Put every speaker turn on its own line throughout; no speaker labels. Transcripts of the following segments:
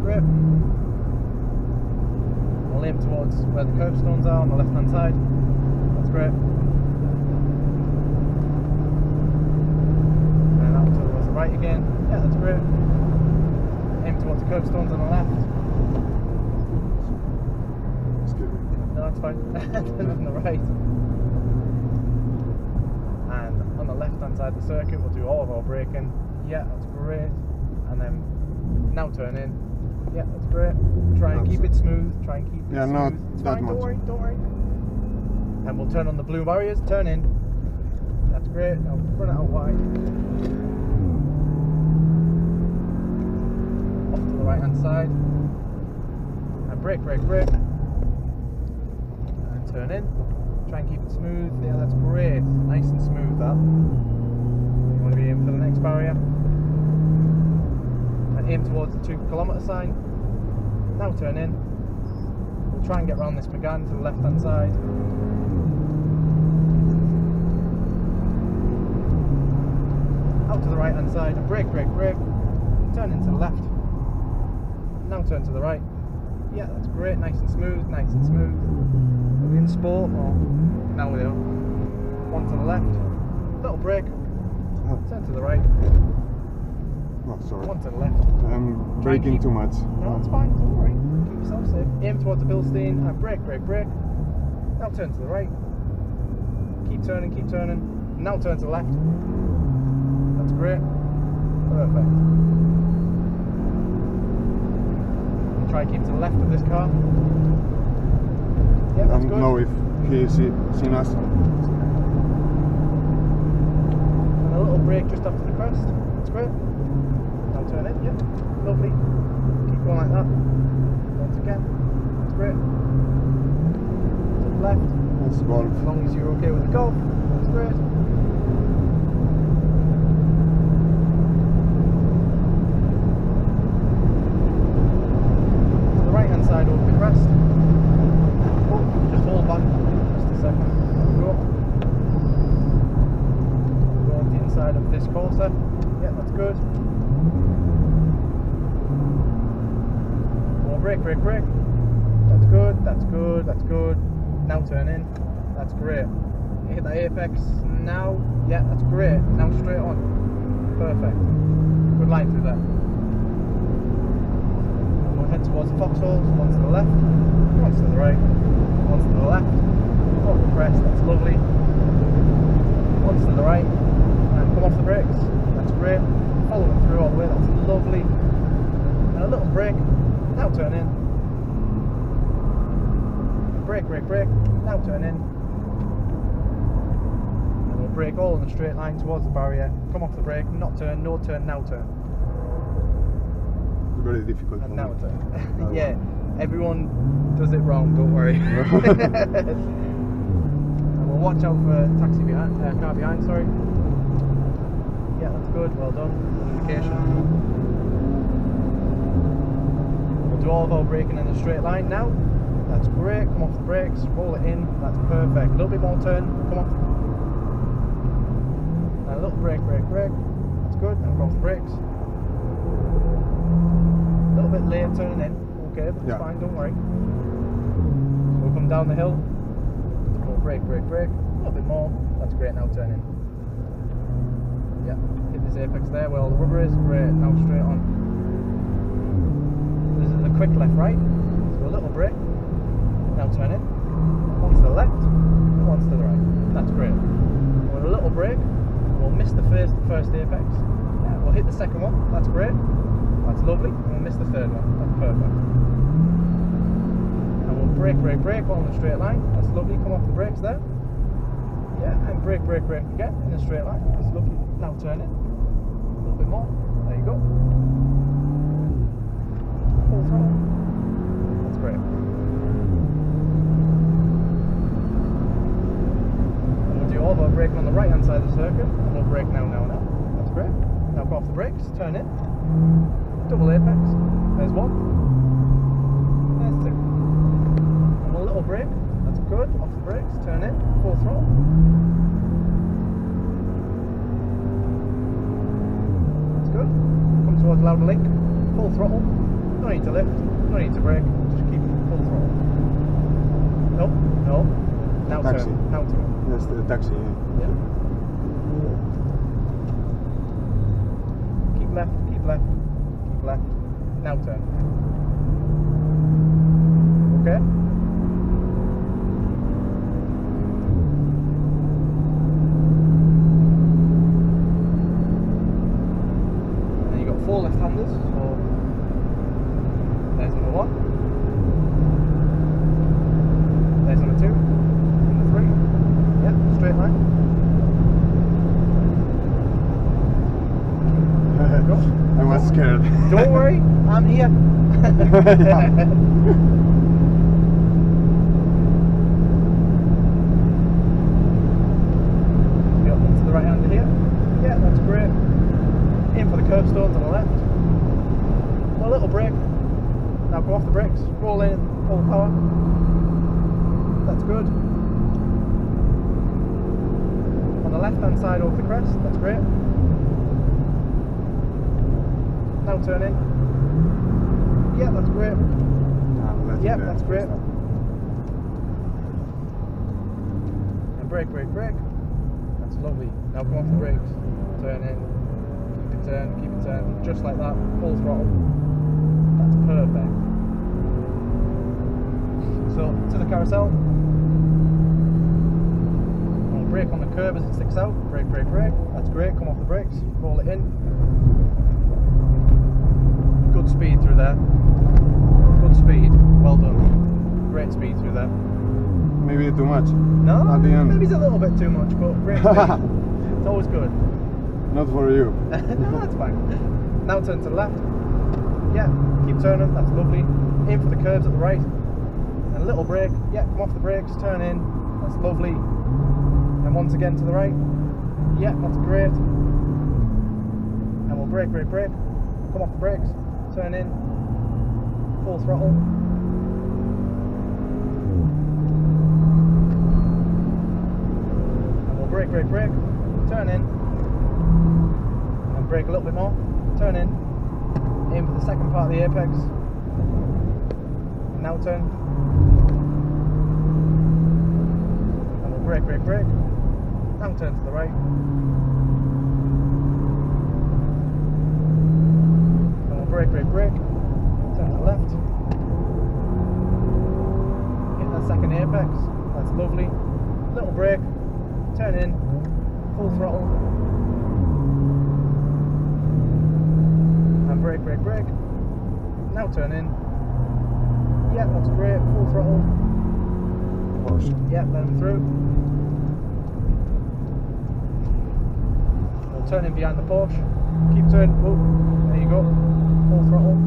great. We'll aim towards where the curbstones are on the left hand side. That's great. And out towards the right again. Yeah, that's great. Aim towards the curbstones on the left.
Excuse me.
No, that's fine. Then on the right. And on the left hand side of the circuit, we'll do all of our braking. Yeah, that's great. And then now turn in. Yeah, that's great. Try and keep it smooth. Try and keep it smooth.
Not
It's
that
fine,
much.
don't worry. And we'll turn on the blue barriers, turn in. That's great. Now run it out wide. Off to the right hand side. And brake. And turn in. Try and keep it smooth. Yeah, that's great. Nice and smooth that. You want to be aiming for the next barrier. And aim towards the 2 kilometre sign. Now turn in. We'll try and get around this McGann to the left hand side. Out to the right hand side. And brake. Turn into the left. Now turn to the right. Yeah, that's great. Nice and smooth. Are we in sport or now we are? One to the left. Little brake. Turn to the right.
Oh, sorry.
One to the left.
I'm braking too much.
No, it's fine. Don't worry. Keep yourself safe. Aim towards the Bilstein and brake. Now turn to the right. Keep turning. Now turn to the left. That's great. Perfect. And try and keep to the left of this car. Yeah, that's good.
Know if he seen us.
And a little brake just after the crest. That's great. Now turn in. Yeah, lovely. Keep going like that. Once again. That's great. To the left.
That's golf.
As long as you're okay with the golf, that's great. To the right hand side over the crest. Oh, just hold back. Just a second. There we go. Go on the inside of this courser. Yeah, that's good. More brake. That's good. Now turn in. That's great. You hit that apex now. Yeah, that's great. Now straight on. Perfect. Good line through there. And we'll head towards the foxholes. One to the left, one to the right, one to the left. Off the crest. That's lovely. One to the right, and come off the brakes. That's great. Follow them through all the way. That's lovely. And a little brake. Now turn in. Brake. Now turn in. And we'll brake all in a straight line towards the barrier. Come off the brake, not turn, no turn, now turn.
It's very difficult.
And now
for me.
turn. Yeah, everyone does it wrong, don't worry. And we'll watch out for taxi behind, car behind, sorry. Yeah, that's good, well done. Indication. We'll do all of our braking in a straight line now. That's great. Come off the brakes, roll it in. That's perfect. A little bit more turn. Come on. And a little brake. That's good. Now come off the brakes. A little bit late turning in. Okay, but it's fine. Don't worry. So we'll come down the hill. We'll brake. A little bit more. That's great. Now turn in. Yeah. Hit this apex there where all the rubber is. Great. Now straight on. This is a quick left right. So a little brake. Now turn in, one to the left, and one to the right. That's great. With a little brake, we'll miss the first apex. Yeah, we'll hit the second one. That's great. That's lovely. And we'll miss the third one. That's perfect. And we'll brake all in a straight line. That's lovely. Come off the brakes there. Yeah, and brake again in a straight line. That's lovely. Now turn in. A little bit more. There you go. Full throttle. That's great. All of our braking on the right hand side of the circuit, and we'll brake now. That's great. Now come off the brakes, turn in, double apex, there's one, there's two. And a little brake, that's good, off the brakes, turn in, full throttle. That's good. Come towards louder link, full throttle, No need to lift, no need to brake, just keep full throttle. No, no. Now
Taxi.
turn, now turn.
That's the taxi.
Yeah. Keep left, keep left, keep left. Now turn. Okay? And then you've got 4 left-handers, so there's number 1. There's number 2. Number 3. Yeah, straight line. Go.
I was scared.
Don't worry, I'm here. Go into the right hander here. Yeah, that's great. In for the curbstones on the left. A little brake. Now go off the brakes. Roll in full power. That's good. On the left hand side over the crest. That's great. Now turn in. Yeah, that's great. Yeah, that's great. And brake, brake, brake. That's lovely. Now come off the brakes. Turn in. Keep it turn. Just like that. Full throttle. That's perfect. So, to the carousel. I'll brake on the curb as it sticks out. Brake, brake, brake. That's great. Come off the brakes. Roll it in. Good speed through there. Good speed. Well done. Great speed through there.
Maybe too much.
No,
at the end.
maybe it's a little bit too much, but great speed. It's always good.
Not for you.
No, that's fine. Now turn to the left. Yeah, keep turning. That's lovely. In for the curves at the right. And a little brake. Yeah, come off the brakes. Turn in. That's lovely. And once again to the right. Yeah, that's great. And we'll brake, brake, brake. Come off the brakes. Turn in. Full throttle. And we'll brake, brake, brake. Turn in. And brake a little bit more. Turn in. Aim for the second part of the apex. And now turn. And we'll brake, brake, brake. Now turn to the right. And we'll brake, brake, brake. Turn to the left. Hit that second apex. That's lovely. Little brake. Turn in. Full throttle. And brake, brake, brake. Now turn in. Yeah, that's great. Full throttle. Yeah, let them through. We'll turn in behind the Porsche. Keep turning. Oh, there you go. Full throttle.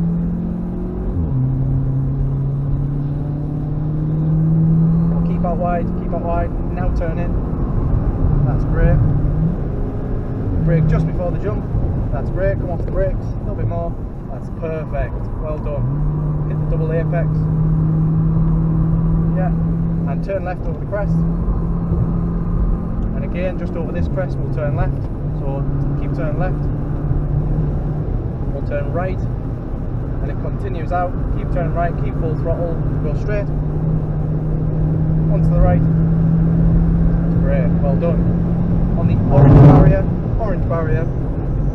We'll keep out wide. Keep out wide. Now turn in. That's great. Brake just before the jump. That's great. Come off the brakes. A little bit more. That's perfect. Well done. Hit the double apex. Yeah. And turn left over the crest. And again, just over this crest, we'll turn left. So keep turning left. We'll turn right. And it continues out. Keep turning right. Keep full throttle. Go straight. On to the right. That's great. Well done. On the orange barrier,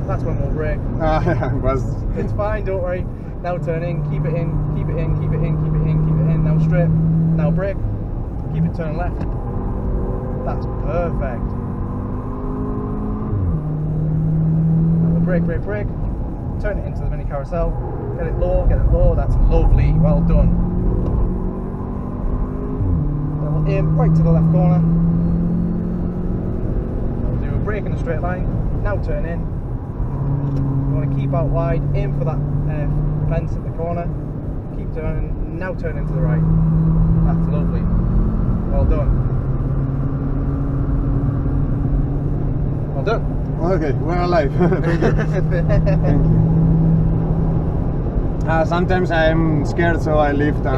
that's when we'll brake. It's fine, don't worry. Now turn in, keep it in, keep it in, keep it in, keep it in, keep it in. Now straight, now brake, keep it turn left. That's perfect. Now we'll brake, brake, brake. Turn it into the mini carousel. Get it low, that's lovely, well done. Then we'll aim right to the left corner. We'll do a brake in a straight line. Now turn in. You want to keep out wide, aim for that fence at the corner. Keep turning, now turn into the right. That's lovely. Well done. Well done.
Okay, we're alive. Thank you. Thank you. Sometimes I'm scared, so I lift and